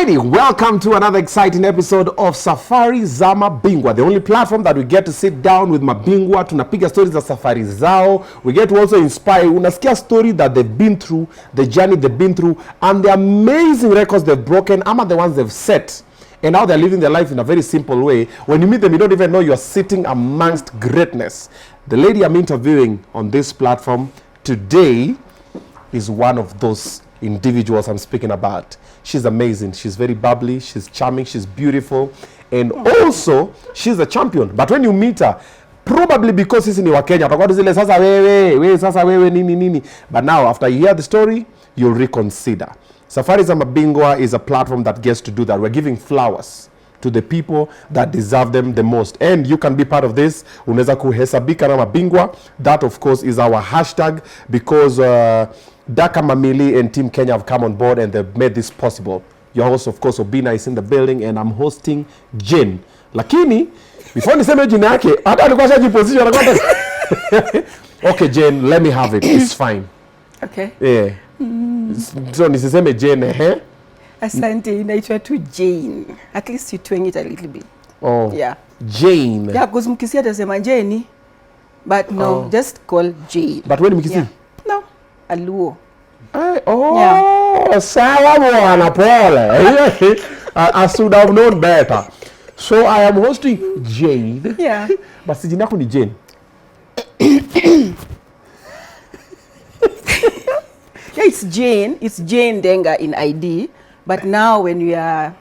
Alrighty, welcome to another exciting episode of Safari za Mabingwa, the only platform that we get to sit down with Mabingwa, tunapiga stories za safari zao, we get to also inspire, unasikia story that they've been through, the journey they've been through, and the amazing records they've broken, ama the ones they've set, and how they're living their life in a very simple way. When you meet them, you don't even know you're sitting amongst greatness. The lady I'm interviewing on this platform today is one of those individuals I'm speaking about. She's amazing. She's very bubbly. She's charming. She's beautiful. And also, she's a champion. But when you meet her, probably because she's in Kenya, sasa wewe nini. But now, after you hear the story, you'll reconsider. Safari za Mabingwa is a platform that gets to do that. We're giving flowers to the people that deserve them the most. And you can be part of this. Unaweza kuhesabika na Mabingwa. That, of course, is our hashtag because Daka Mamili and Team Kenya have come on board and they've made this possible. Your host, of course, Obina is in the building and I'm hosting Jane. Lakini, before niseme jina yake, hata alikuwa shajiposition. Okay, Jane, let me have it. It's fine. Okay. Yeah. So nisiseme Jane, Asante, inaitwa tu Jane. At least you twang it a little bit. Oh. Yeah. Jane. Yeah, because mkisi atasema Jane, but no, just call Jane. But when mkisi? Yeah. No, Aluo. Yeah. Sawa mwana pole. I should have known better. So I am hosting Jane. Yeah. But si jina yako ni Jane. Yeah, it's Jane. It's Jane Ndenga in ID. But now when we are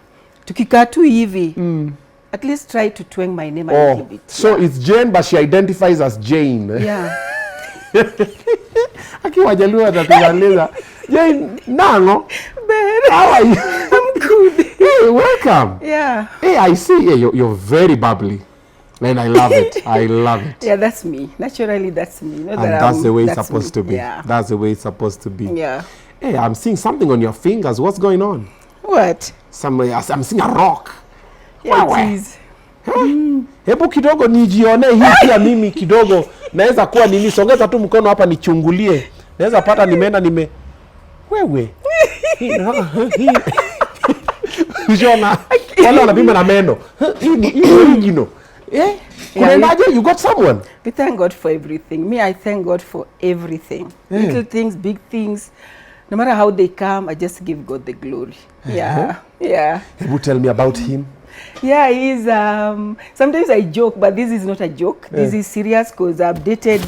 tukikatu hivi, at least try to twang my name a little bit. So it's Jane, but she identifies as Jane. Yeah. Akiwa Jaluo atatueleza. Jane Nango. How are you? I'm good. Hey, welcome. Yeah. Hey, I see. Hey, you're very bubbly. And I love it. I love it. Yeah, that's me. Naturally, that's me. And that's the way it's supposed to be. Yeah. That's the way it's supposed to be. Yeah. Hey, I'm seeing something on your fingers. What's going on? What? I'm seeing a rock. Yeah, it is. Hebu kidogo nijione hii pia mimi kidogo. Naweza kuwa nini, songeza tu mkono hapa nichungulie. Naweza pata nimeenda wewe. Jona. Wala wanapima na meno. Hii original. Eh? Yeah, you got someone. We thank God for everything. Me, I thank God for everything. Yeah. Little things, big things. No matter how they come, I just give God the glory. Yeah. Yeah. You tell me about him. Yeah, he's sometimes I joke, but this is not a joke. This is serious because I've dated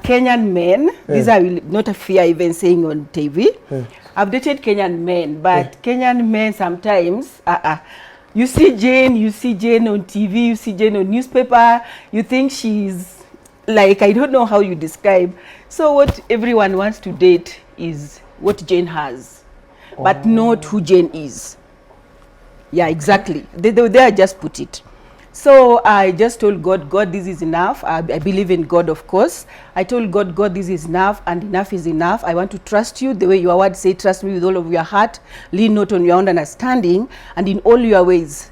Kenyan men. These I will not fear even saying on TV. I've dated Kenyan men, but Kenyan men sometimes you see Jane on TV, you see Jane on newspaper, you think she's like, I don't know how you describe. So what everyone wants to date is what Jane has, but not who Jane is. Yeah, exactly. They just put it. So I just told God, this is enough. I believe in God, of course. I told God, this is enough and enough is enough. I want to trust you the way your word say, trust me with all of your heart. Lean not on your own understanding, and in all your ways,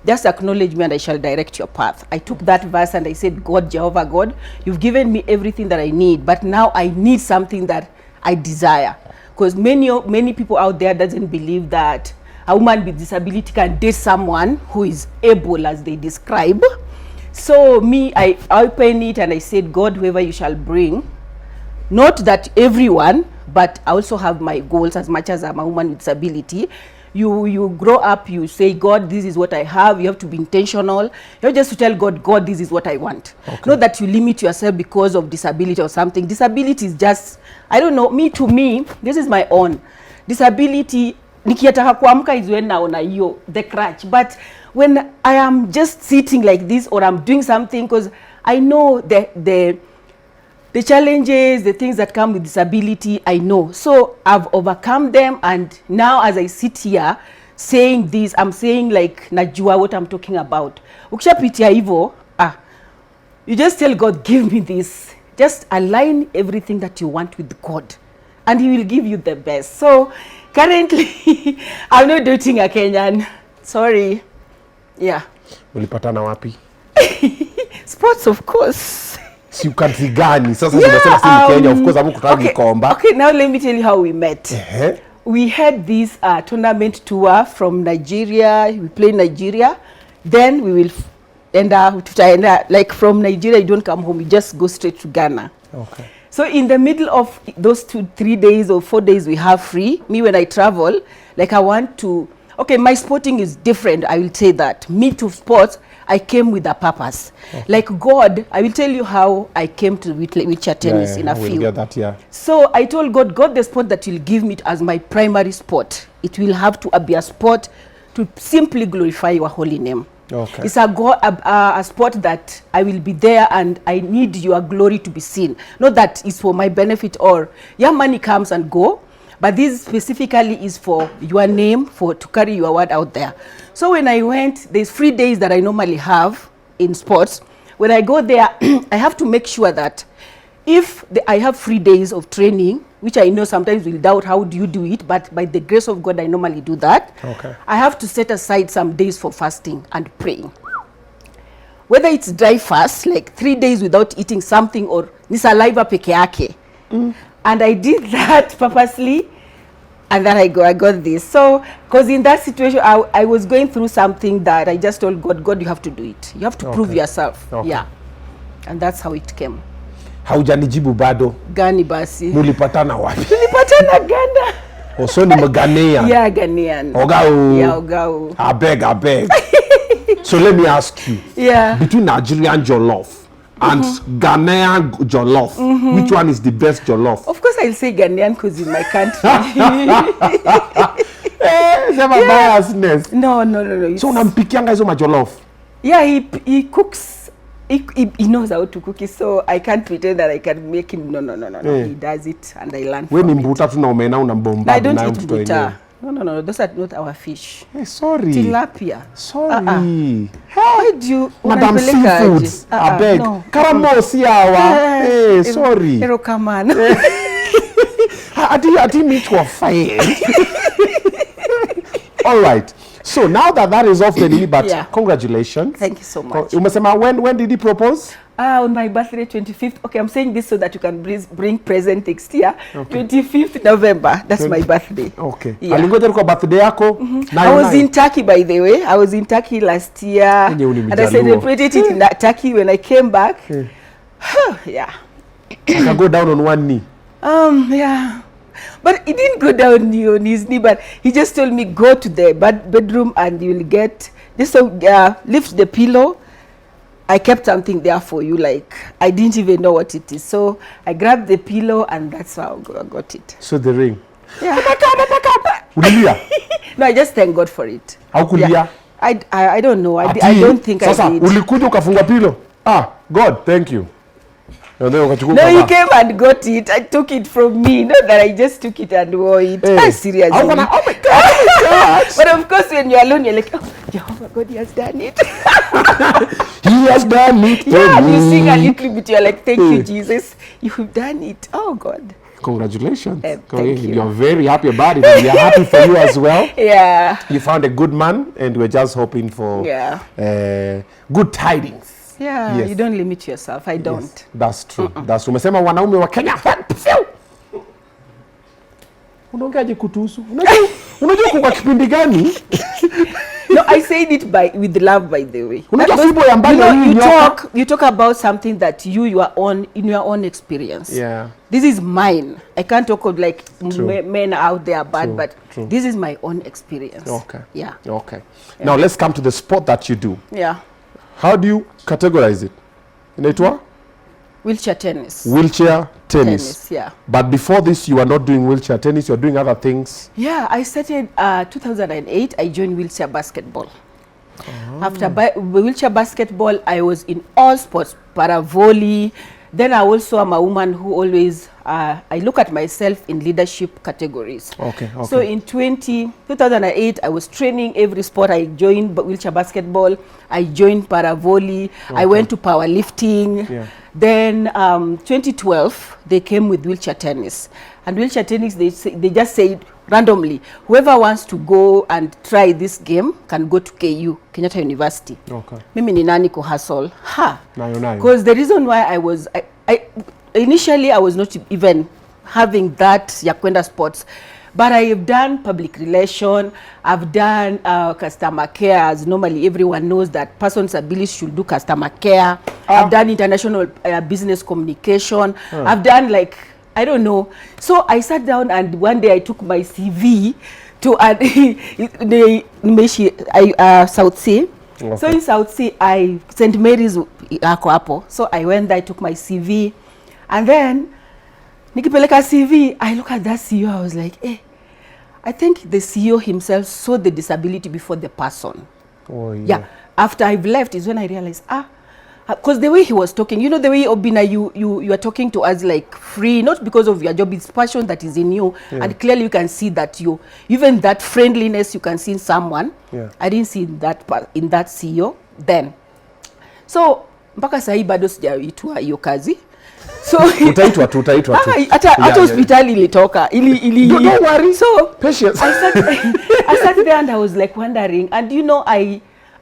just acknowledge me and I shall direct your path. I took that verse and I said, God, Jehovah God, you've given me everything that I need, but now I need something that I desire. Because many people out there doesn't believe that a woman with disability can date someone who is able, as they describe. So me, I opened it and I said, God, whoever you shall bring, not that everyone, but I also have my goals as much as I'm a woman with disability. You grow up, you say, God, this is what I have. You have to be intentional. You have just to tell God, this is what I want. Okay. Not that you limit yourself because of disability or something. Disability is just, I don't know, to me, this is my own. Disability, nikiataka kuamka is when naona hiyo the crutch, but when I am just sitting like this or I'm doing something, because I know the challenges, the things that come with disability, I know. So I've overcome them, and now as I sit here saying this, I'm saying like najua what I'm talking about. Ukishapitia hivyo, you just tell God, give me this. Just align everything that you want with God, and He will give you the best. So currently, I'm not dating a Kenyan. Sorry. Yeah. Ulipatana wapi? Sports, of course. Si country gani? Sasa zinasema si Kenya, of course, hamkutaka kuomba. Okay, now let me tell you how we met. we had this tournament tour from Nigeria. We play in Nigeria. Then we will like from Nigeria, you don't come home. You just go straight to Ghana. Okay. So in the middle of those 2-3 days or 4 days we have free, me when I travel, like I want to, okay, my sporting is different. I will say that. Me to sports, I came with a purpose. Okay. Like God, I will tell you how I came to wheelchair tennis in a few. Get that, yeah. So I told God, the sport that you'll give me as my primary sport, it will have to be a sport to simply glorify your holy name. Okay. It's a sport that I will be there and I need your glory to be seen. Not that it's for my benefit or your money comes and go, but this specifically is for your name, to carry your word out there. So when I went, there's 3 days that I normally have in sports. When I go there, I have to make sure that if I have 3 days of training, which I know sometimes we'll doubt how do you do it, but by the grace of God, I normally do that. Okay. I have to set aside some days for fasting and praying. Whether it's dry fast, like 3 days without eating something, or ni saliva peke yake. And I did that purposely, and then I got this. So, because in that situation, I was going through something that I just told God, you have to do it. You have to prove yourself. Okay. Yeah. And that's how it came. Haujanijibu bado. Gani basi? Mulipatana wapi? Tulipatana Ghana. Also ni Ghanaian. Yeah, Ghanaian. Ogao. Yeah, Ogao. I beg. So let me ask you. Yeah. Between Nigerian jollof and Ghanaian jollof, which one is the best jollof? Of course, I'll say Ghanaian because in my country. Never biasness. No. So unampikianga hizo majollof? Yeah, he cooks. He knows how to cook it, so I can't pretend that I can make him. No. He does it, and I learn from it. When mbuta tu na omena unambomba. I don't eat buta. No. Those are not our fish. Hey, sorry. Tilapia. Sorry. Why do you? Madam Seafoods. I beg. No. Karamo siawa. Hey, sorry. Hero Kaman. I didn't mean to offend. All right. So now that is off the knee, but congratulations. Thank you so much. Umesema when did he propose? On my birthday, 25th. Okay, I'm saying this so that you can bring present next year. Okay. 25th November. That's my birthday. Okay. Yeah. Alingoja kwa birthday yako? I was in Turkey, by the way. I was in Turkey last year. And I celebrated it in Turkey when I came back. Yeah. I go down on one knee. Yeah. But he didn't go down on his knee, but he just told me, go to the bedroom and you'll get, just lift the pillow. I kept something there for you, like, I didn't even know what it is. So I grabbed the pillow and that's how I got it. So the ring. Yeah. No, I just thank God for it. How could you? I don't know. I don't think I did. Ulikuja ukafunga pillow? God, thank you. No, he came and got it. I took it from me. Not that I just took it and wore it. Hey. Seriously. Oh my God. But of course, when you're alone, you're like, oh, Jehovah God, he has done it. He has done it. Yeah, you sing a little bit. You're like, thank you, Jesus. You've done it. Oh, God. Congratulations. Thank you. You're very happy about it. We are happy for you as well. Yeah. You found a good man, and we're just hoping for good tidings. Yeah, yes. You don't limit yourself. I don't. Yes, that's true. That's true. Umesema wanaume wa Kenya. Unaongeaje kutuhusu? Unajua kwa kipindi gani? No, I said it with love, by the way. You talk about something that you are on in your own experience. Yeah. This is mine. I can't talk of like men out there bad, but this is my own experience. Okay. Yeah. Okay. Yeah. Now let's come to the sport that you do. Yeah. How do you categorize it? Inaitwa? Wheelchair tennis. Wheelchair tennis. Yeah. But before this, you were not doing wheelchair tennis. You were doing other things. Yeah, I started 2008. I joined wheelchair basketball. After wheelchair basketball, I was in all sports, para volley. Then I also am a woman who always, I look at myself in leadership categories. Okay. So in 2008, I was training every sport. I joined wheelchair basketball. I joined para volley. I went to powerlifting. Yeah. Then 2012, they came with wheelchair tennis. And wheelchair tennis, they just said randomly, whoever wants to go and try this game can go to KU, Kenyatta University. Okay. Mimi ni nani ko hustle? Nayo. Because the reason why initially I was not even having that ya kwenda sports. But I have done public relation, I've done customer care, as normally everyone knows that persons with abilities should do customer care. I've done international business communication. I've done like, I don't know. So I sat down and one day I took my CV to South Sea. Okay. So in South Sea, St. Mary's hapo. So I went there, I took my CV, and then nikipeleka CV, I look at that CEO, I was like, I think the CEO himself saw the disability before the person. Oh, yeah. After I've left is when I realized, because the way he was talking, you know, the way Obina, you are talking to us like free, not because of your job, it's passion that is in you. Yeah. And clearly you can see that even that friendliness you can see in someone. Yeah. I didn't see that CEO then. So, mpaka sahi bado sijaitwa hiyo kazi. So utaitwa tu. Hata hospitali ilitoka. Don't worry. So, patience. I sat there and I was like wondering, and you know,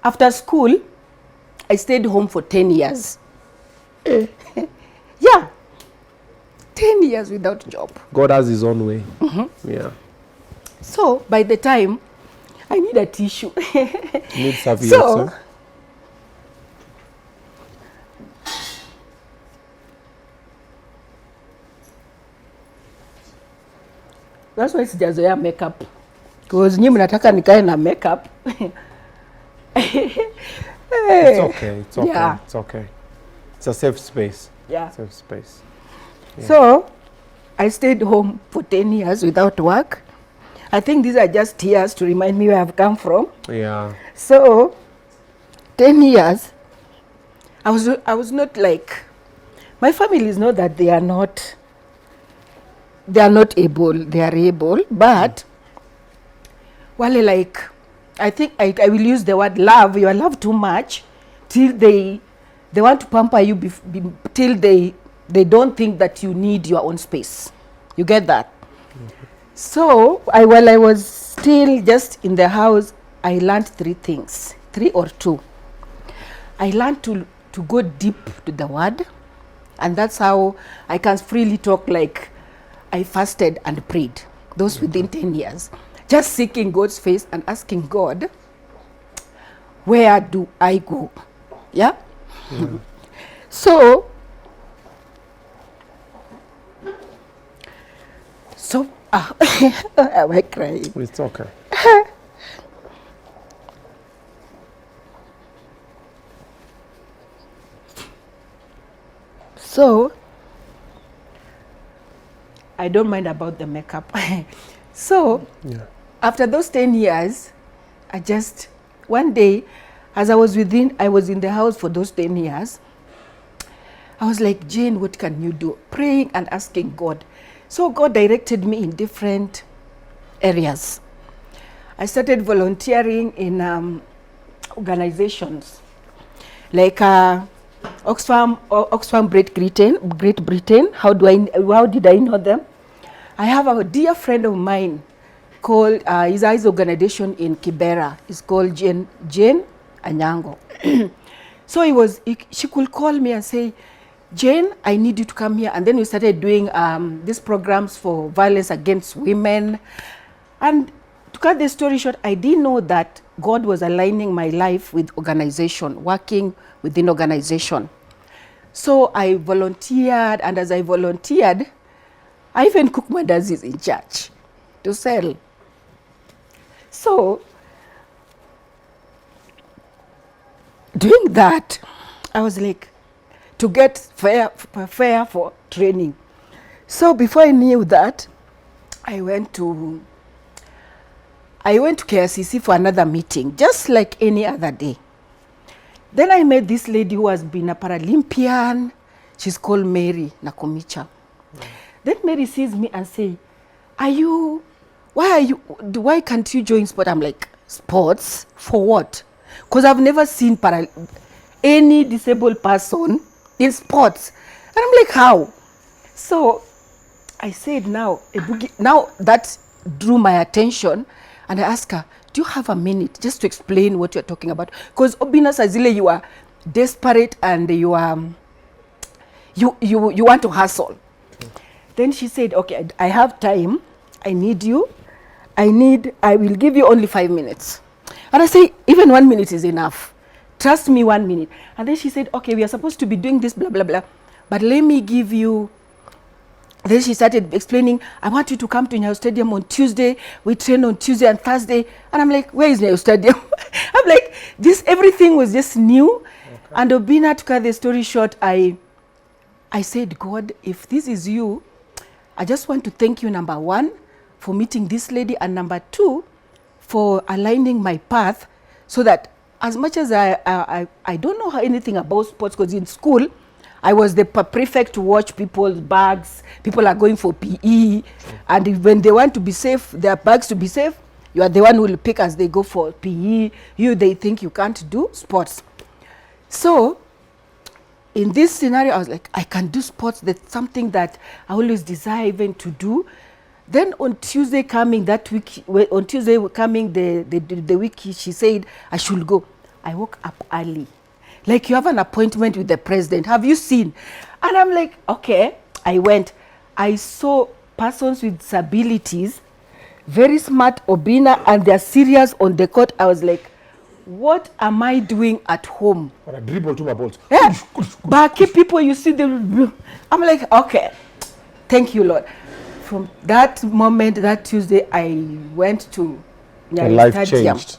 after school, I stayed home for 10 years. Yeah. 10 years without job. God has his own way. Yeah. So, by the time, I need a tissue. Need serviettes. That's why sijazoea makeup. Because nyinyi mnataka nikae na makeup. It's okay. Yeah. It's okay. It's a safe space. Yeah. Safe space. Yeah. So, I stayed home for 10 years without work. I think these are just tears to remind me where I've come from. Yeah. So, 10 years, I was not like, my family is not that they are not able, they are able, but wale like, I think I will use the word love. You are loved too much till they want to pamper you till they don't think that you need your own space. You get that? So while I was still just in the house, I learned 3 or 2. I learned to go deep to the word, and that's how I can freely talk. Like I fasted and prayed. Those within 10 years. Just seeking God's face and asking God, where do I go? Yeah? So am I crying? It's okay. So I don't mind about the makeup. So after those 10 years, one day, as I was in the house for those 10 years, I was like, Jane, what can you do? Praying and asking God. So God directed me in different areas. I started volunteering in organizations like Oxfam Great Britain. How did I know them? I have a dear friend of mine called his organization in Kibera. It's called Jane Ndenga. So she could call me and say, Jane, I need you to come here. And then we started doing these programs for violence against women. And to cut the story short, I didn't know that God was aligning my life with organization, working within organization. So I volunteered, and as I volunteered, I even cooked mandazis in church to sell. So doing that, I was like, to get fair for training. So before I knew that, I went to KRCC for another meeting, just like any other day. Then I met this lady who has been a Paralympian. She's called Mary Nakumicha. Then Mary sees me and say, why can't you join sport? I'm like, sports? For what? Because I've never seen any disabled person in sports. And I'm like, how? So I said, now that drew my attention, and I asked her, do you have a minute just to explain what you're talking about? Because Obina Sazile, you are desperate and you want to hustle. Then she said, okay, I have time. I need you. I will give you only 5 minutes. And I say, even 1 minute is enough. Trust me, 1 minute. And then she said, okay, we are supposed to be doing this, blah, blah, blah. But let me give you. Then she started explaining, I want you to come to Nyayo Stadium on Tuesday. We train on Tuesday and Thursday. And I'm like, where is Nyayo Stadium? I'm like, everything was just new. Okay. And Obina, to cut the story short, I said, God, if this is you, I just want to thank you, number one, for meeting this lady, and number two, for aligning my path so that as much as I don't know anything about sports, because in school, I was the prefect to watch people's bags. People are going for PE. And when they want to be safe, their bags to be safe, you are the one who will pick as they go for PE. They think you can't do sports. So in this scenario, I was like, I can do sports. That's something that I always desire even to do. Then on Tuesday coming that week, on Tuesday coming the week she said I should go, I woke up early. Like, you have an appointment with the president. Have you seen? And I'm like, okay. I went. I saw persons with disabilities, very smart, Obina, and they're serious on the court. I was like, what am I doing at home? Or I dribble to my balls. Yeah. But people, you see them. I'm like, okay. Thank you, Lord. From that moment, that Tuesday, I went to Nyayo Stadium. Life changed.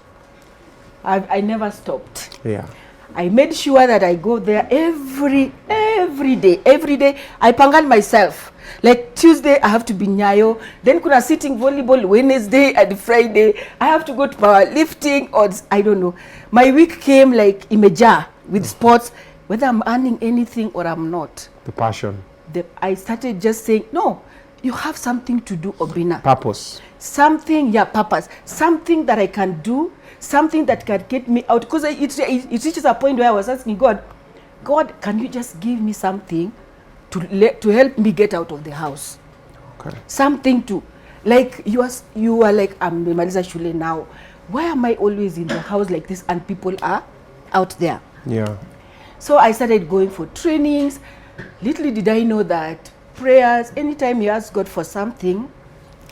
I never stopped. Yeah. I made sure that I go there every day. Every day, I pangal myself. Like Tuesday, I have to be Nyayo. Then kuna sitting volleyball Wednesday and Friday. I have to go to powerlifting, or I don't know. My week came like imeja with sports, whether I'm earning anything or I'm not. The passion. I started just saying, no, you have something to do, Obina. Purpose. Something, purpose. Something that I can do. Something that can get me out. Because it reaches a point where I was asking God, can you just give me something to help me get out of the house? Okay. Something to, like, you are like, I'm Melissa Shule now. Why am I always in the house like this and people are out there? Yeah. So I started going for trainings. Little did I know that prayers, anytime you ask God for something,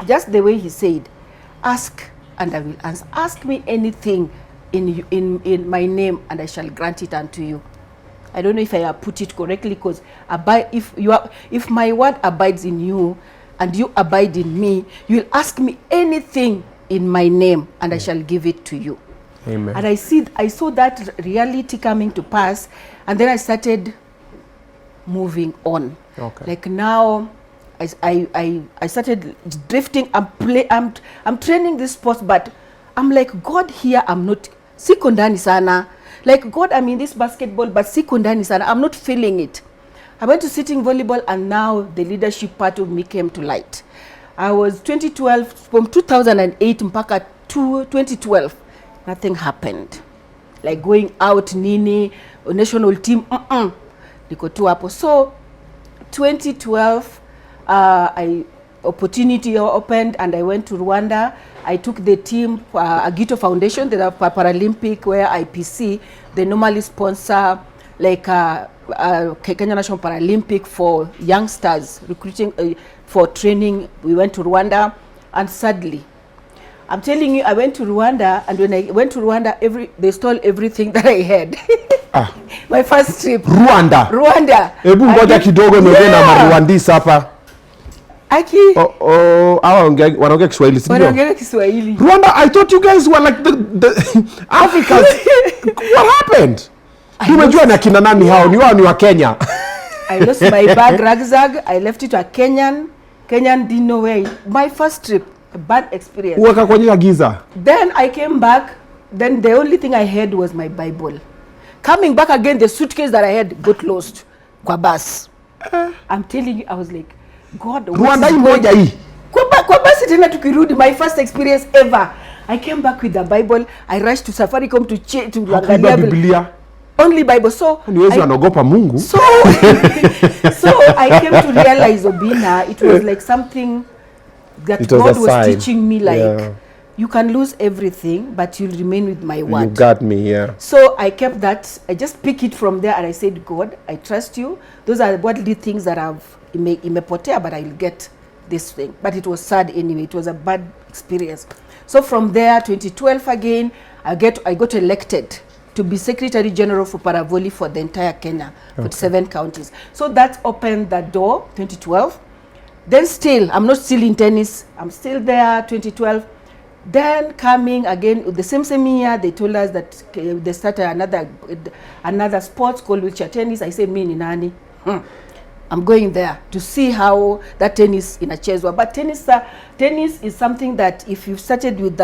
just the way he said, ask and I will answer. Ask me anything in my name and I shall grant it unto you. I don't know if I have put it correctly, because if my word abides in you and you abide in me, you will ask me anything in my name and I shall give it to you. Amen. And I saw that reality coming to pass, and then I started moving on. Okay. Like now, I started drifting. I'm training this sport, but I'm like, God, here I'm not sikondani sana. Like, God, I'm in this basketball, but sikondani sana. I'm not feeling it. I went to sitting volleyball, and now the leadership part of me came to light. I was 2012, from 2008 mpaka 2012, nothing happened. Like going out, nini, national team, niko tu hapo. So 2012, opportunity opened and I went to Rwanda. I took the team, Agito Foundation, the Paralympic, where IPC, they normally sponsor like Kenya National Paralympic for youngsters, recruiting for training. We went to Rwanda, and sadly, I'm telling you, I went to Rwanda, and when I went to Rwanda, they stole everything that I had. My first trip. Rwanda. Ebu ngoja kidogo niongee na Marwandisa hapa. Wanaongea Kiswahili, sio? Wanaongea Kiswahili. Rwanda, I thought you guys were like the Africans. What happened? Umejua na kina nani hao? Ni wao ni wa Kenya. I lost my bag, rucksack. I left it to a Kenyan. Kenyan didn't know where. My first trip, a bad experience. Wakakuonyesha giza. Then I came back. Then the only thing I had was my Bible. Coming back again, the suitcase that I had got lost. Kwa bus. I'm telling you, I was like, God, Rwanda moja hii. Kwa basi tena tukirudi, my first experience ever. I came back with the Bible. I rushed to Safaricom to angalia Biblia. Only Bible. So niwezi anaogopa Mungu. So I came to realize, Obina, it was like something that God was teaching me, like, you can lose everything, but you'll remain with my word. You got me, yeah. So I kept that. I just pick it from there, and I said, God, I trust you. Those are worldly things that I've imepotea, but I'll get this thing. But it was sad anyway. It was a bad experience. So from there, 2012 again, I got elected to be Secretary General for Paravolley for the entire Kenya, for 7 counties. So that opened the door, 2012. Then still, I'm not still in tennis. I'm still there, 2012. Then coming again, the same year, they told us that they started another sports called wheelchair tennis. I said, me ni nani? I'm going there to see how that tennis inachezwa. But tennis is something that if you started with,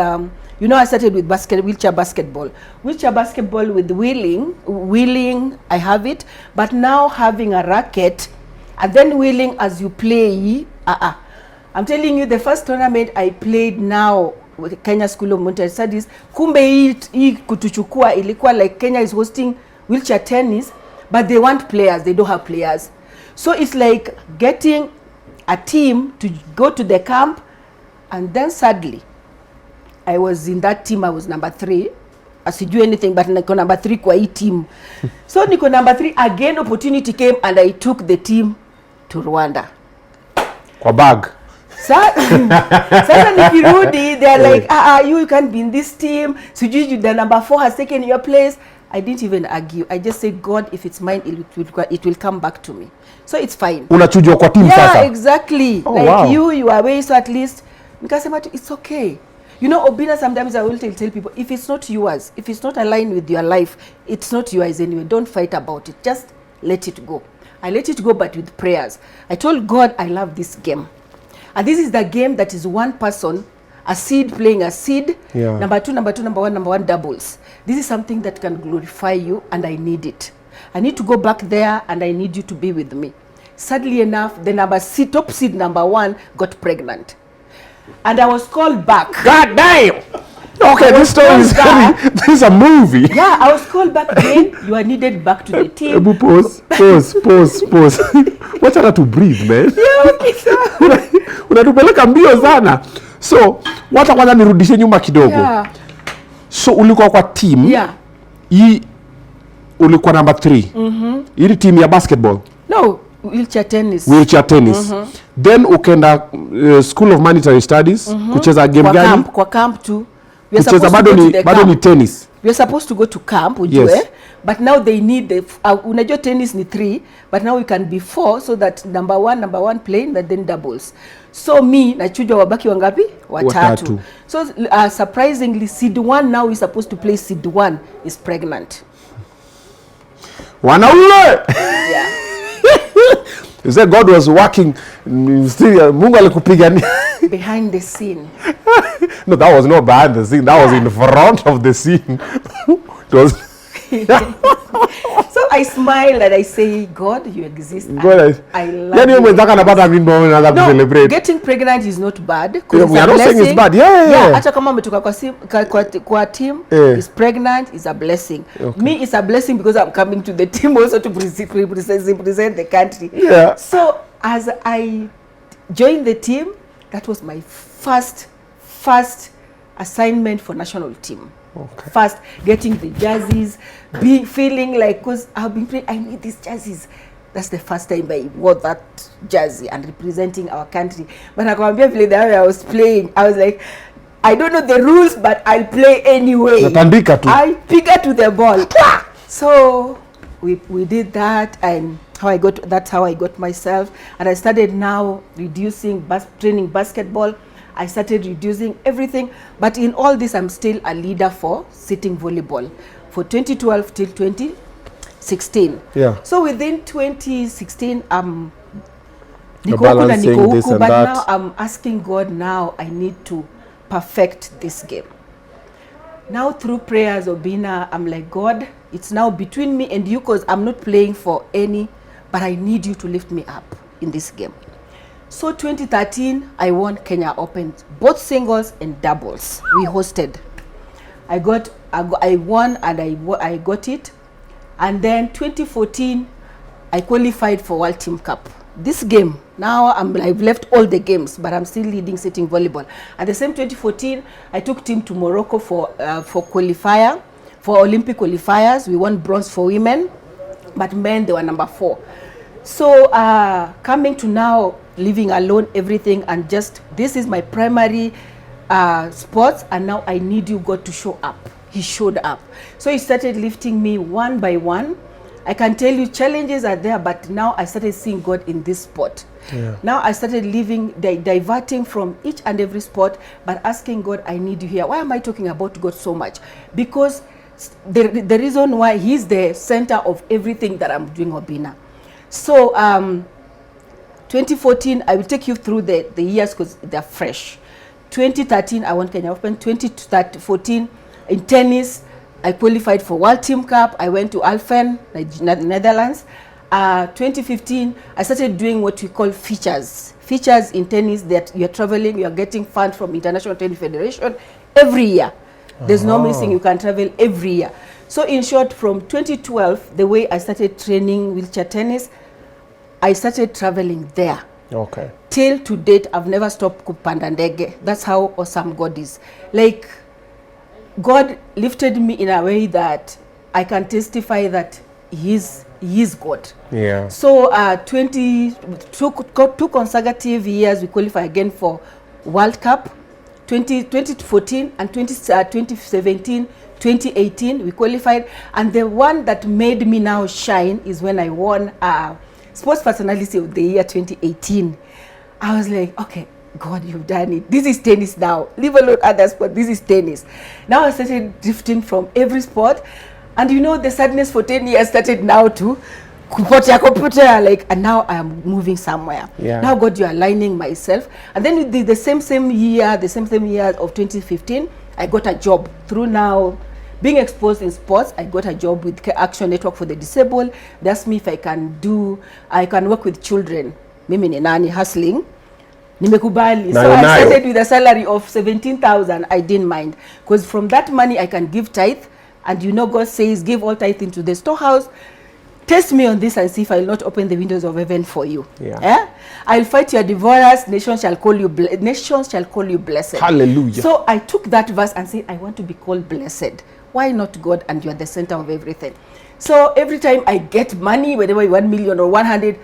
you know, I started with wheelchair basketball. Wheelchair basketball with wheeling, I have it. But now having a racket and then wheeling as you play, I'm telling you, the first tournament I played now with Kenya School of Monetary Studies, kumbe hii kutuchukua ilikuwa like Kenya is hosting wheelchair tennis, but they want players, they don't have players. So it's like getting a team to go to the camp, and then sadly, I was in that team, I was number 3. Asijui anything, but niko number 3 kwa hii team. So niko number 3, again opportunity came and I took the team to Rwanda. Kwa bag. Sasa nikirudi, they're like, you can't be in this team. Sijui the number 4 has taken your place. I didn't even argue. I just said, God, if it's mine, it will come back to me. So it's fine. Unachujwa kwa team sasa. Yeah, exactly. Oh, like wow. you are away, so at least nikasema it's okay. You know, Obina, sometimes I will tell people, if it's not yours, if it's not aligned with your life, it's not yours anyway. Don't fight about it. Just let it go. I let it go, but with prayers. I told God, I love this game. And this is the game that is one person, a seed playing a seed, Yeah. number 2, number 2, number 1, number 1 doubles. This is something that can glorify you, and I need it. I need to go back there, and I need you to be with me. Sadly enough, the top seed number 1 got pregnant. And I was called back. God damn! Okay, this story is this is a movie. Yeah, I was called back again. You are needed back to the team. Ebu pause. Wacha to breathe, man. Yeah, okay, so. Unatupeleka mbio sana. So, wacha kwanza nirudishe nyuma kidogo. Yeah. So, ulikuwa kwa team. Yeah. Hii ulikuwa number 3. Hii team ya basketball. No, wheelchair tennis. Wheelchair tennis. Then ukenda School of Monetary Studies. Kucheza game gani? Kwa camp too. Kucheza bado ni tennis. We are supposed to go to camp, ujue, Yes. but now they need the unajua tennis ni 3, but now we can be 4, so that number 1 playing, and then doubles. So me nachujwa wabaki wangapi? Watatu. So surprisingly, seed 1 now is supposed to play seed 1 is pregnant. Wanaume. Yeah. You said God was working still, Mungu alikupigania. Behind the scene. No, that was not behind the scene. That was in front of the scene. It was So I smile and I say, God, you exist. God, I love yani you. mwenzaka anapata mimba another to celebrate. Getting pregnant is not bad. Yeah, we are not saying it's bad. Yeah. Hata kama umetoka kwa team, is pregnant is a blessing. Okay. Me is a blessing because I'm coming to the team also to represent the country. Yeah. So as I joined the team, that was my first assignment for national team. Okay. First, getting the jerseys, feeling like, because I've been playing, I need these jerseys. That's the first time I wore that jersey and representing our country. But I was playing, I was like, I don't know the rules, but I'll play anyway. I pick her to the ball. So we did that, and that's how I got myself. And I started now reducing training basketball. I started reducing everything, but in all this, I'm still a leader for sitting volleyball for 2012 till 2016. Yeah. So within 2016, You're balancing this and but that. now I'm asking God. Now I need to perfect this game. Now through prayers, Obina, I'm like, God, it's now between me and you, because I'm not playing for any, but I need you to lift me up in this game. So 2013, I won Kenya Open, both singles and doubles. We hosted. I won and I got it. And then 2014, I qualified for World Team Cup. This game, now I've left all the games, but I'm still leading sitting volleyball. At the same 2014, I took team to Morocco for qualifier, for Olympic qualifiers. We won bronze for women, but men, they were number 4. So coming to now, living alone, everything, and just, this is my primary sports, and now I need you, God, to show up. He showed up. So he started lifting me one by one. I can tell you challenges are there, but now I started seeing God in this sport. Yeah. Now I started diverting from each and every sport, but asking God, I need you here. Why am I talking about God so much? Because the reason why he's the center of everything that I'm doing, Obina. So 2014, I will take you through the years because they're fresh. 2013, I won Kenya Open. 2014, in tennis, I qualified for World Team Cup. I went to Alphen, Netherlands. 2015, I started doing what we call features. Features in tennis, that you're traveling, you're getting funds from International Tennis Federation every year. There's no missing, you can travel every year. So in short, from 2012, the way I started training wheelchair tennis, I started traveling there. Okay. Till to date, I've never stopped kupanda ndege. That's how awesome God is. Like, God lifted me in a way that I can testify that He is God. Yeah. So two consecutive years, we qualify again for World Cup. 2014 and 2017, 2018, we qualified. And the one that made me now shine is when I won Sports Personality of the Year 2018. I was like, okay, God, you've done it. This is tennis now. Leave alone other sport. This is tennis. Now I started drifting from every sport. And you know, the sadness for 10 years started now too. Like, and now I am moving somewhere. Yeah. Now, God, you're aligning myself. And then the same year of 2015, I got a job through now being exposed in sports. I got a job with Action Network for the Disabled. They asked me if I can work with children. Mimi ni nani hustling. Nimekubali. So I started with a salary of 17,000. I didn't mind, because from that money I can give tithe. And you know, God says, give all tithe into the storehouse. Test me on this and see if I will not open the windows of heaven for you. Yeah. I'll fight your divorce. Nations shall call you blessed. Hallelujah. So I took that verse and said, I want to be called blessed. Why not God? And you are the center of everything. So every time I get money, whether 1 million or 100,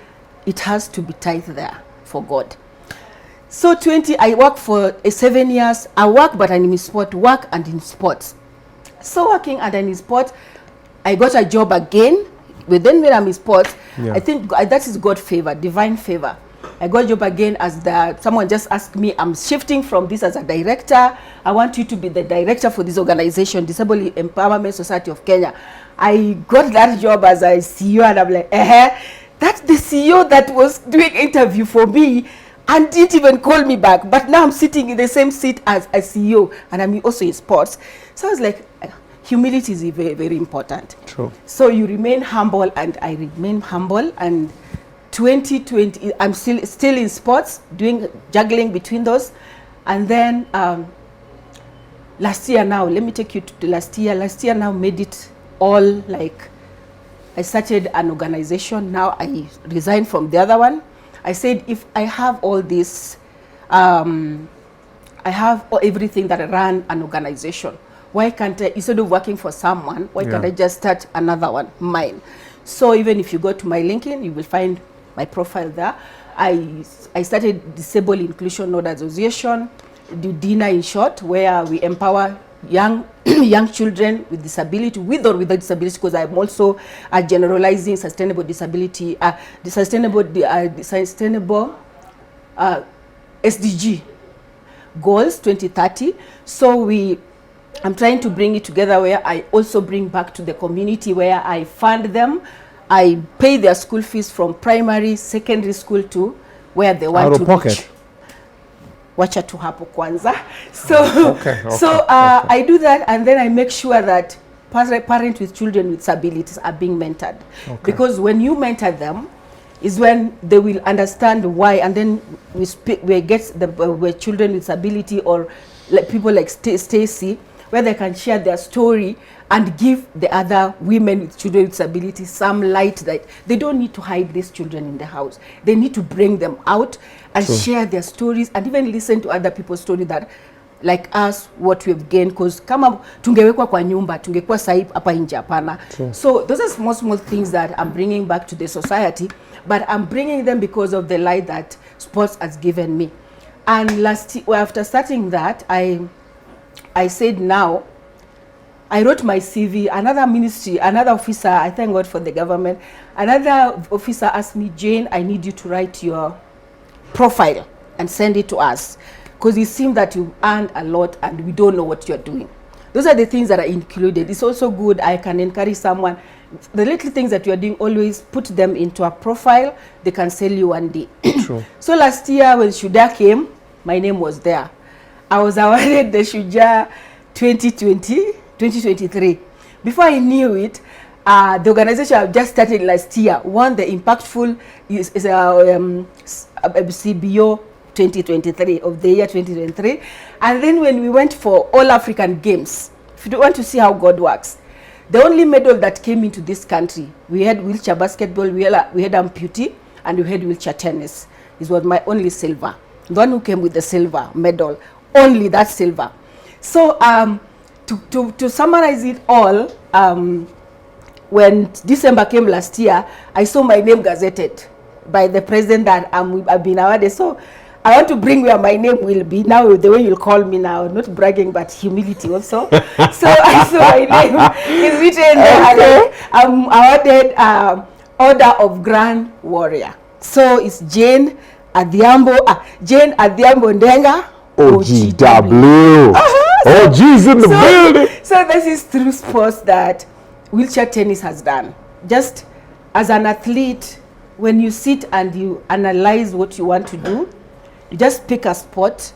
it has to be tithe there for God. So I worked for 7 years. I work, but I'm in sport, work and in sports. So working and in sports, I got a job again. Within when I'm in sports, yeah. I think that is God's favor, divine favor. I got a job again as someone just asked me, I'm shifting from this as a director. I want you to be the director for this organization, Disabled Empowerment Society of Kenya. I got that job as a CEO, and I'm like, that's the CEO that was doing interview for me and didn't even call me back. But now I'm sitting in the same seat as a CEO, and I'm also in sports. So I was like, humility is very, very important. True. So you remain humble, and I remain humble. And 2020, I'm still in sports, juggling between those. And then last year now, let me take you to last year. Last year now made it all like, I started an organization. Now I resigned from the other one. I said, if I have all this, I have everything that I run an organization. Why can't I, instead of working for someone, why can't I just start another one, mine? So even if you go to my LinkedIn, you will find my profile there. I started Disabled Inclusion Node Association, do DINA in short, where we empower young children with disability, with or without disability, because I'm also generalizing sustainable disability, the sustainable SDG goals 2030. So I'm trying to bring it together, where I also bring back to the community, where I fund them. I pay their school fees from primary, secondary school to where they want to reach. Wacha tu hapo kwanza. So I do that, and then I make sure that parents with children with disabilities are being mentored. Okay. Because when you mentor them, is when they will understand why, and then we get the children with disability, or like people like Stacy, where they can share their story and give the other women with children with disabilities some light that they don't need to hide these children in the house. They need to bring them out and share their stories, and even listen to other people's stories that, like us, what we've gained. Because kama tungewekwa kwa nyumba, tungekuwa sahi hapa nje hapana. So those are small things that I'm bringing back to the society. but I'm bringing them because of the light that sports has given me. And after starting that, I said now, I wrote my CV, another ministry, another officer, I thank God for the government, another officer asked me, Jane, I need you to write your profile and send it to us, because it seems that you've earned a lot and we don't know what you're doing. Those are the things that are included. It's also good, I can encourage someone, the little things that you're doing, always put them into a profile, they can sell you one day. True. So last year when Shuja came, my name was there. I was awarded the Shuja 2023. Before I knew it, the organization I just started last year won the impactful CBO 2023 of the year 2023. And then when we went for All African Games, if you don't want to see how God works, the only medal that came into this country, we had wheelchair basketball, we had amputee, and we had wheelchair tennis. This was my only silver. The one who came with the silver medal, only that silver. So to summarize it all, when December came last year, I saw my name gazetted by the president that I've been awarded. So I want to bring where my name will be now, the way you'll call me now, not bragging, but humility also. So I saw my name is written there, and I'm awarded Order of Grand Warrior. So it's Jane Ndenga, Ndenga, OGW. OG's in the building. So this is through sports that wheelchair tennis has done. Just as an athlete, when you sit and you analyze what you want to do, you just pick a sport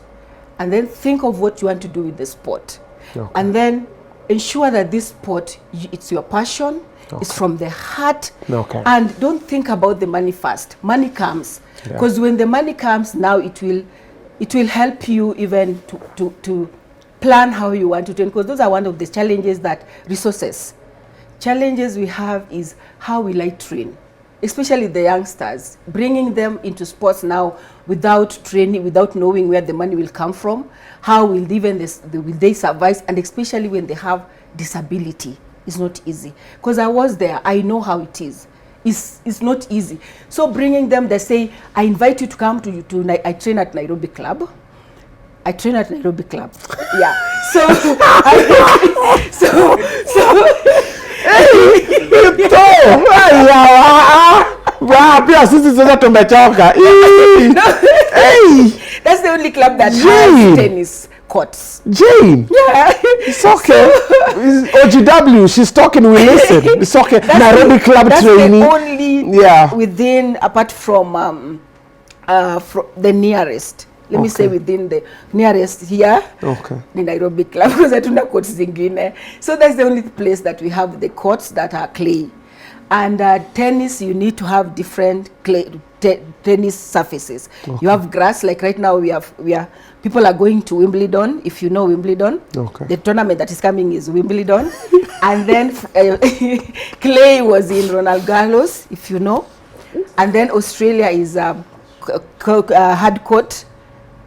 and then think of what you want to do with the sport. Okay. And then ensure that this sport, it's your passion, it's from the heart, and don't think about the money first. Money comes, because when the money comes, now it will help you even to plan how you want to train, because those are one of the challenges challenges we have is how will I train, especially the youngsters, bringing them into sports now without training, without knowing where the money will come from, how will they survive, and especially when they have disability. It's not easy, because I was there, I know how it is. It's not easy. So bringing them, they say, I invite you to come to I train at Nairobi Club. Yeah. So that's the only club that has tennis courts. Jane, yeah, it's okay. OGW, she's talking, we listen. It's okay. Nairobi Club training. That's the only within, apart from the nearest. Let me say within the nearest here, the Nairobi Club, because hatuna courts zingine. So that's the only place that we have the courts that are clay. And tennis, you need to have different clay tennis surfaces. You have grass, like right now we are people are going to Wimbledon, if you know Wimbledon. The tournament that is coming is Wimbledon. And then clay was in Ronald Garros, if you know. And then Australia is hard court.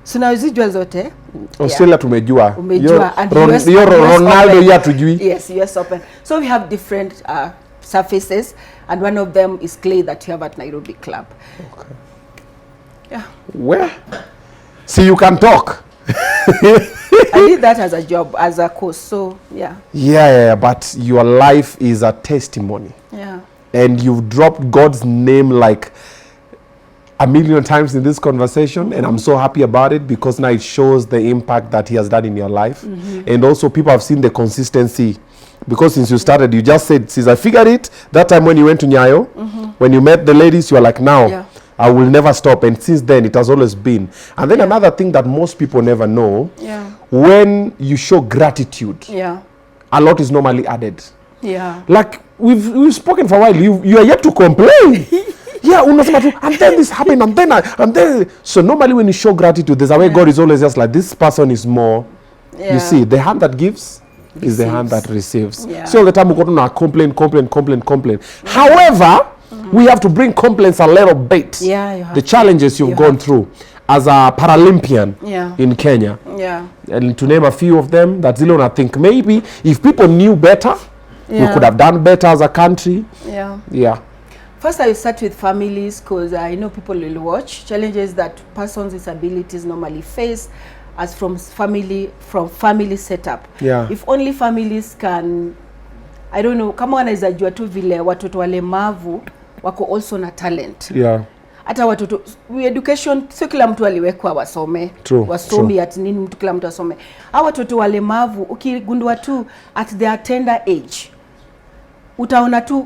So now zijua zote. Australia tumejua. And Ronaldo ya tujui. Yes, US Open. So we have different surfaces, and one of them is clay that you have at Nairobi Club. Yeah. Where? See, you can talk. I did that as a job, as a course. So yeah. Yeah, but your life is a testimony. Yeah. And you've dropped God's name like a million times in this conversation, and I'm so happy about it, because now it shows the impact that he has done in your life. And also people have seen the consistency, because since you started, you just said, since I figured it, that time when you went to Nyayo, when you met the ladies, you were like, now I will never stop. And since then it has always been. And then another thing that most people never know, when you show gratitude, a lot is normally added. Like we've spoken for a while, you are yet to complain. And then this happened, and then. So normally when you show gratitude, there's a way God is always just like, this person is more. You see, the hand that gives is the hand that receives. So all the time we go to complain. However, we have to bring complaints a little bit. The challenges you've gone through as a Paralympian in Kenya. And to name a few of them, that Zilon, I think maybe if people knew better, we could have done better as a country. First, I will start with families because I know people will watch. Challenges that persons with disabilities normally face as from family setup. Yeah. If only families can, I don't know, kama wanaweza jua tu vile watoto walemavu wako also na talent. Yeah. Hata watoto education sio kila mtu aliwekwa wasome. Wasomi at nini mtu kila mtu asome. Hao watoto walemavu ukigundua tu at their tender age. Utaona tu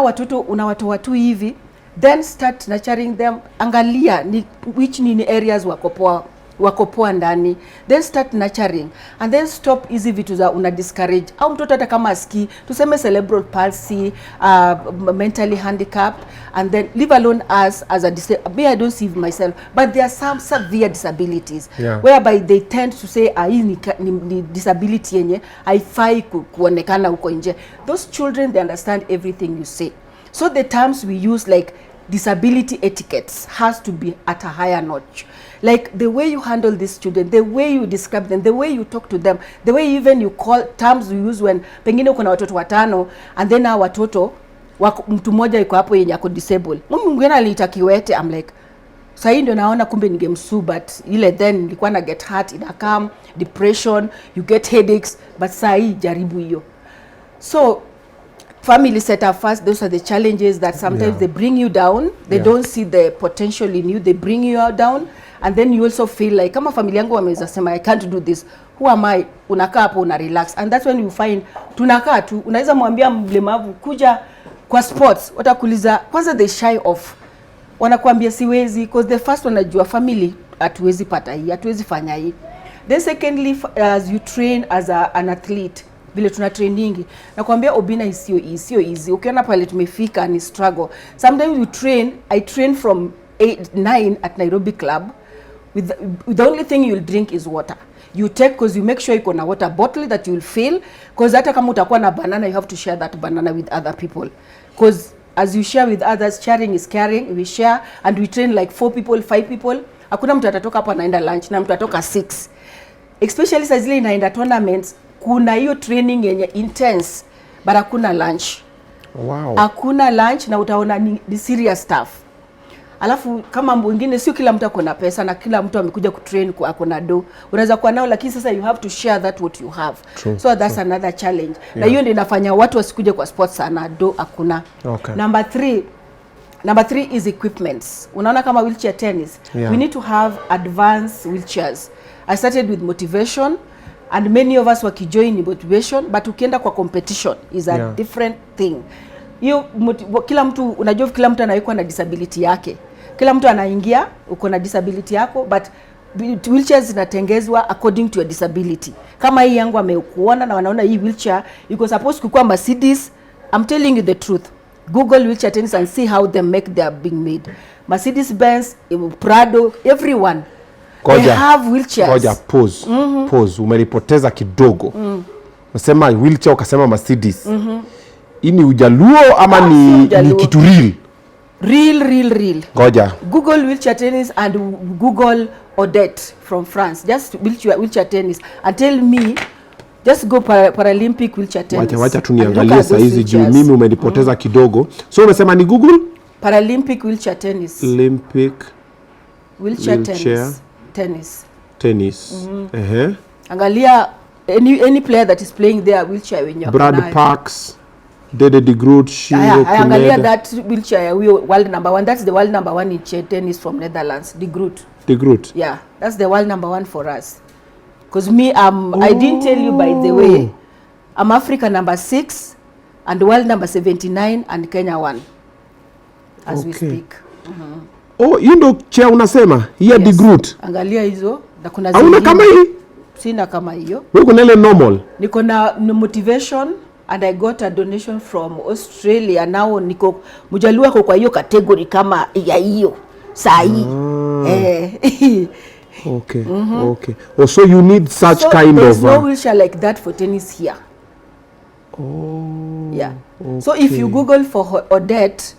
watoto unawatoa tu hivi, then start nurturing them. Angalia ni which nini areas wako poa ndani, then start nurturing and then stop hizi vitu za una discourage. Au mtoto hata kama aski tuseme cerebral palsy, mentally handicapped, and then leave alone us as a me I don't see myself, but there are some severe disabilities whereby they tend to say hii ni disability yenye haifai kuonekana huko nje. Those children, they understand everything you say, so the terms we use like disability etiquettes has to be at a higher notch. Like the way you handle these children, the way you describe them, the way you talk to them, the way even you call terms you use when pengine uko na watoto watano and then hao watoto mtu mmoja yuko hapo yenye ako disable. Mimi mwingine aliita kiwete, I'm like sasa ndio naona kumbe ningemsue, but ile then nilikuwa na get hurt, ina come depression, you get headaches, but sasa jaribu hiyo. So family setup first, those are the challenges that sometimes they bring you down. They don't see the potential in you, they bring you down, and then you also feel like kama familia yangu wameweza sema I can't do this, who am I? Unakaa hapo una relax, and that's when you find tunakaa tu, unaweza mwambia mlemavu kuja kwa sports, watakuuliza kwanza, they shy off, wanakuambia siwezi, because the first wanajua family hatuwezi pata hii, hatuwezi fanya hii. Then secondly, as you train as an athlete, vile tuna trainingi nakwambia Obina sio easy. Ukiona pale tumefika ni struggle. Sometimes I train from 8-9 at Nairobi club with the only thing you'll drink is water. You take, because you make sure you na water bottle that you'll fill, because hata kama utakuwa na banana, you have to share that banana with other people, because as you share with others, sharing is caring. We share and we train like 4 people, 5 people. Hakuna mtu atatoka hapa anaenda lunch na mtu atoka 6, especially saa zile inaenda tournaments. Kuna hiyo training yenye intense, but hakuna lunch. Wow. Hakuna lunch na utaona ni serious stuff. Alafu kama mwingine sio kila mtu akona pesa na kila mtu amekuja kutrain kwa akona do. Unaweza kuwa nao lakini sasa you have to share that what you have. True. So that's another challenge. Na hiyo ndio inafanya watu wasikuje kwa sports sana, do hakuna. Okay. Number 3 is equipments. Unaona kama wheelchair tennis, we need to have advanced wheelchairs. I started with motivation, and many of us wakijoin motivation, but ukienda kwa competition is a different thing. Hiyo kila mtu unajua, kila mtu anaikuwa na disability yake. Kila mtu anaingia uko na disability yako, but wheelchairs zinatengezwa according to your disability. Kama hii yangu amekuona na wanaona hii wheelchair iko supposed kukuwa Mercedes, I'm telling you the truth. Google wheelchair tennis and see how they are being made. Mercedes Benz, Prado, everyone. They have wheelchairs. Koja, pause. Pause. Umelipoteza kidogo. Unasema wheelchair ukasema Mercedes. Ini ujaluo ama ni kitu real? Real. Koja. Google wheelchair tennis and Google Odette from France. Just wheelchair tennis and tell me, just go Paralympic wheelchair tennis. Wacha tuniangalie saa hizi juu mimi umenipoteza kidogo. So umesema ni Google? Paralympic wheelchair tennis. Olympic wheelchair tennis. Angalia any player that is playing there wheelchair when you Brad Parks, Dede de Groot, angalia that wheelchair world number 1. That's the world number 1 in chair tennis from Netherlands, de Groot. Yeah, that's the world number 1 for us. Because me I didn't tell you by the way, I'm Africa number 6 and world number 79 and Kenya 1 as we speak. Oh, hiyo ndo chair unasema? Here de Groot. Angalia hizo na kuna hauna kama hii? Sina kama hiyo. Wewe kuna ile normal? Niko na motivation and I got a donation from Australia. Now niko mjaluo kwa hiyo category kama ya hiyo saa hii. Okay. Okay. Oh, so you need such kind of no wheelchair like that for tennis here. Oh. Yeah. Okay. So if you Google for Odette,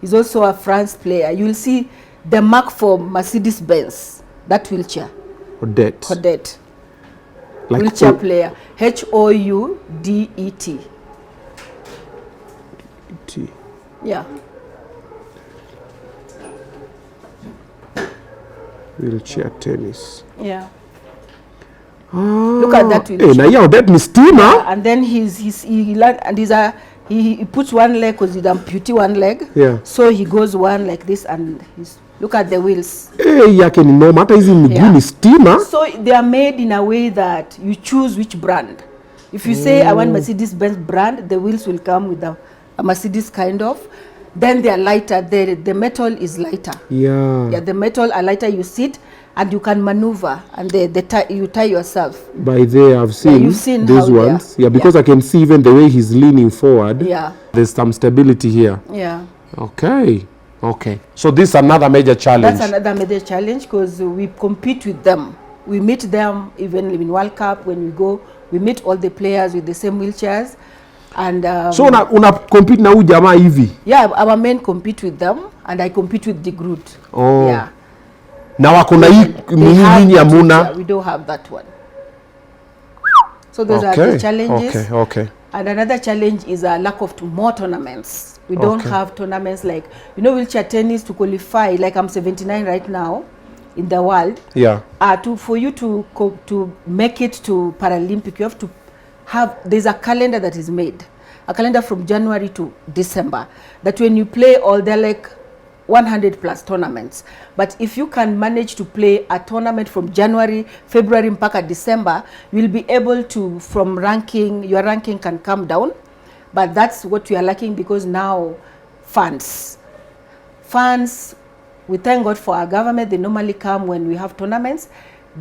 he's also a France player, you'll see the mark for Mercedes Benz, that wheelchair. Odette. Like wheelchair player. Houdet. Yeah. Wheelchair tennis. Yeah. Ah, Look at that hey, wheelchair. now yeah, that Mistima. And then he learned, and he puts one leg because he's amputee one leg. Yeah. So he goes one like this, and look at the wheels. Hey, yake ni noma, hata hizi miguu ni stima. So they are made in a way that you choose which brand. If you say I want Mercedes-Benz brand, the wheels will come with a Mercedes kind of. Then they are lighter. The metal is lighter. Yeah. Yeah, the metal are lighter. You sit and you can maneuver, and you tie yourself. By there, I've seen, you've seen those how ones. Yeah, because I can see even the way he's leaning forward. Yeah. There's some stability here. Yeah. Okay. Okay. So this is another major challenge. That's another major challenge because we compete with them. We meet them even in World Cup when we go. We meet all the players with the same wheelchairs. And so una compete na huyu jamaa hivi? Yeah, our men compete with them and I compete with the group. Oh. Yeah. Na wako na hii nyinyi hamuna? We don't have that one. So those are the challenges. Okay, okay. And another challenge is a lack of more tournaments. We don't have tournaments like, wheelchair tennis to qualify, like I'm 79 right now in the world. Yeah. For you to make it to Paralympic, you have to there's a calendar that is made. A calendar from January to December. That when you play they're like 100 plus tournaments. But if you can manage to play a tournament from January, February, mpaka December, you'll be able to, your ranking can come down. But that's what we are lacking because now funds, we thank God for our government. They normally come when we have tournaments.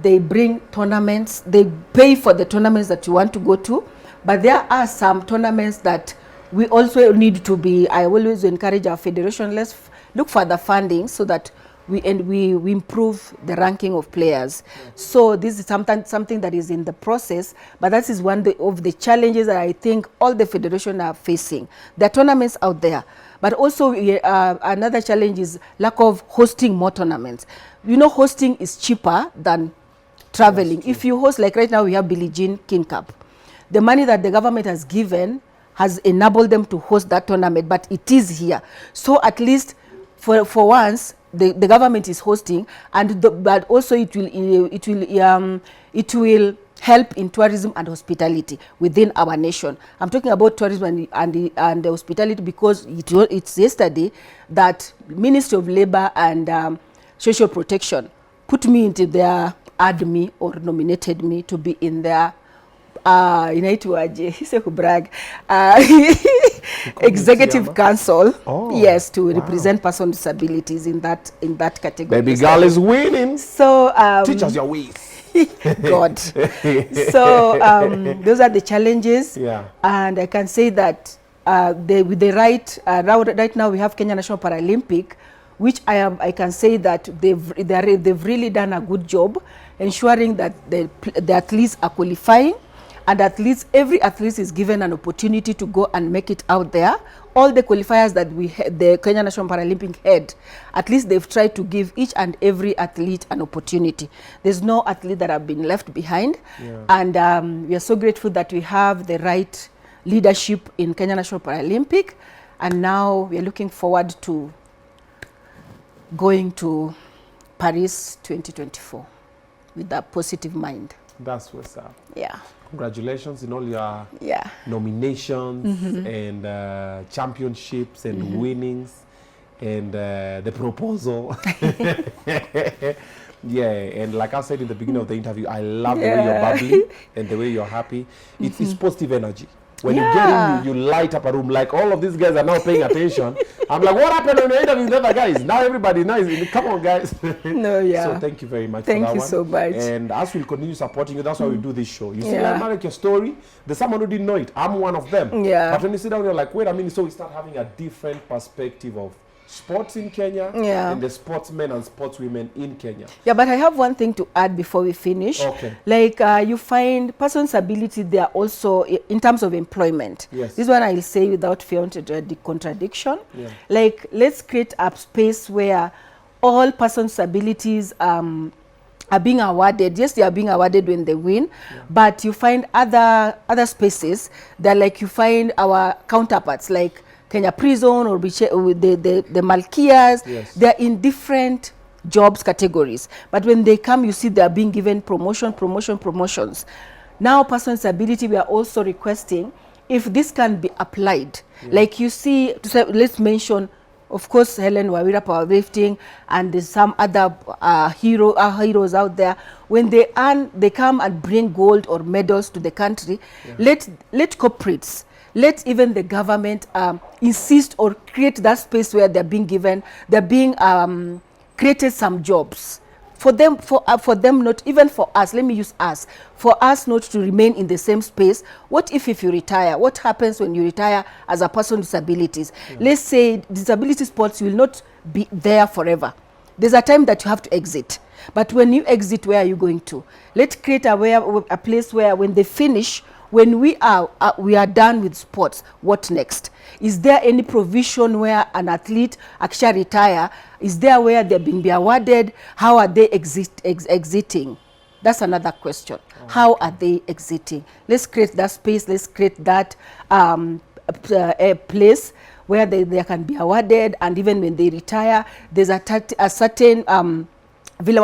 They bring tournaments. They pay for the tournaments that you want to go to. But there are some tournaments that we also need to be, I always encourage our federation, let's look for the funding so that we improve the ranking of players. So this is something that is in the process, but that is one of the challenges that I think all the federation are facing. There are tournaments out there, but also another challenge is lack of hosting more tournaments. Hosting is cheaper than traveling. If you host, like right now we have Billie Jean King Cup. The money that the government has given has enabled them to host that tournament, but it is here. So at least for once, the government is hosting, but also it will help in tourism and hospitality within our nation. I'm talking about tourism and the hospitality because it's yesterday that Ministry of Labor and Social Protection put me into their me or nominated me to be in their executive council. Yes, to represent person with disabilities in that category. Baby girl is winning. So teach us your ways. God. So those are the challenges. Yeah. And I can say that with the right now we have Kenya National Paralympic, which I can say that they've really done a good job ensuring that the athletes are qualifying, and at least every athlete is given an opportunity to go and make it out there. All the qualifiers that the Kenya National Paralympic had, at least they've tried to give each and every athlete an opportunity. There's no athlete that have been left behind. Yeah. And we are so grateful that we have the right leadership in Kenya National Paralympic. And now we are looking forward to going to Paris 2024 with a positive mind. That's what's up. Yeah. Congratulations in all your nominations and championships and winnings and the proposal. Yeah, and like I said in the beginning of the interview, I love the way you're bubbly and the way you're happy. It's positive energy. When you get in, you light up a room. Like all of these guys are now paying attention. I'm like, what happened when you interview the other guys? Now everybody knows. Come on, guys. So thank you very much for that one. Thank you so much. And as we'll continue supporting you, that's why we do this show. You see, like, like your story, there's someone who didn't know it. I'm one of them. Yeah. But when you sit down, you're like, wait a minute. So we start having a different perspective of sports in Kenya and the sportsmen and sportswomen in Kenya. Yeah, but I have one thing to add before we finish. Okay. Like you find persons with ability, they are also in terms of employment. Yes. This one I'll say without fear the contradiction. Yeah. Like let's create a space where all persons with abilities are being awarded. Yes, they are being awarded when they win, but you find other spaces that like you find our counterparts like Kenya Prison or the Malkias. Yes. They're in different jobs categories. But when they come, you see they are being given promotions. Now, person with disability, we are also requesting if this can be applied. Like you see, let's mention, of course, Helen Wawira powerlifting, and there's some other heroes out there. When they earn, they come and bring gold or medals to the country. Let corporates, let even the government insist or create that space where they're being created some jobs for them, not even for us. Let me use us, for us not to remain in the same space. What if you retire? What happens when you retire as a person with disabilities? Let's say disability sports will not be there forever. There's a time that you have to exit. But when you exit, where are you going to? Let's create a place where when they finish, when we are done with sports, what next? Is there any provision where an athlete actually retire? Is there where they're being awarded? How are they exiting? That's another question. How are they exiting? Let's create that space. Let's create that a place where they can be awarded, and even when they retire, there's a certain vile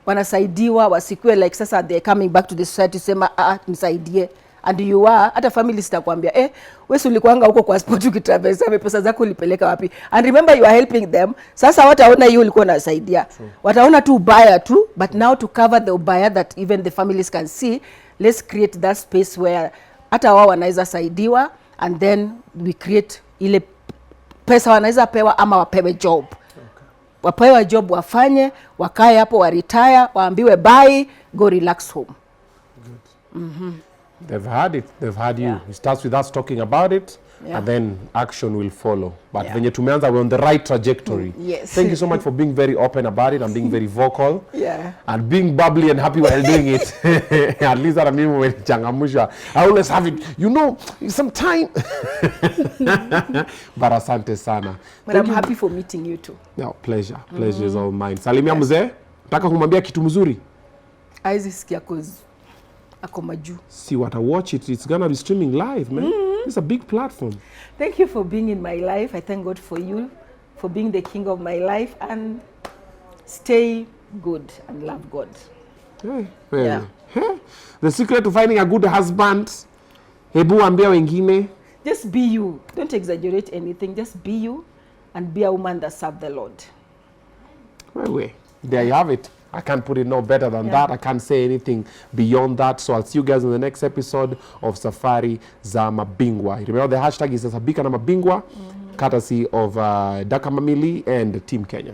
wanasaidiwa wasikue like sasa they're coming back to the society sema nisaidie, and you are hata family sitakwambia wewe ulikuanga huko kwa sport ukitraverse pesa zako ulipeleka wapi, and remember you are helping them. Sasa wataona hiyo ulikuwa unasaidia, wataona tu ubaya tu, but now to cover the ubaya that even the families can see, let's create that space where hata wao wanaweza saidiwa, and then we create ile pesa wanaweza pewa ama wapewe job. Wapewa job, wafanye, wakae hapo, wa retire, waambiwe bye, go relax home. Good. They've had it, they've had you. It starts with us talking about it, and then action will follow. But when we're on the right trajectory. Yes. Thank you so much for being very open about it and being very vocal. And being bubbly and happy while doing it. At least I mean when changamusha. I always have it, some time. But asante sana. But I'm happy for meeting you too. No, pleasure. Pleasure is all mine. Salimia mzee. Nataka kumwambia kitu mzuri. Aizi sikia cause ako maju. See what I watch it. It's gonna be streaming live, man. It's a big platform. Thank you for being in my life. I thank God for you, for being the king of my life, and stay good and love God. The secret to finding a good husband, hebu ambia wengine. Just be you. Don't exaggerate anything. Just be you and be a woman that serves the Lord. There you have it. I can't put it no better than that. I can't say anything beyond that. So I'll see you guys in the next episode of Safari za Mabingwa. Remember the hashtag is Sabika na Mabingwa, courtesy of Daka Mamili and Team Kenya.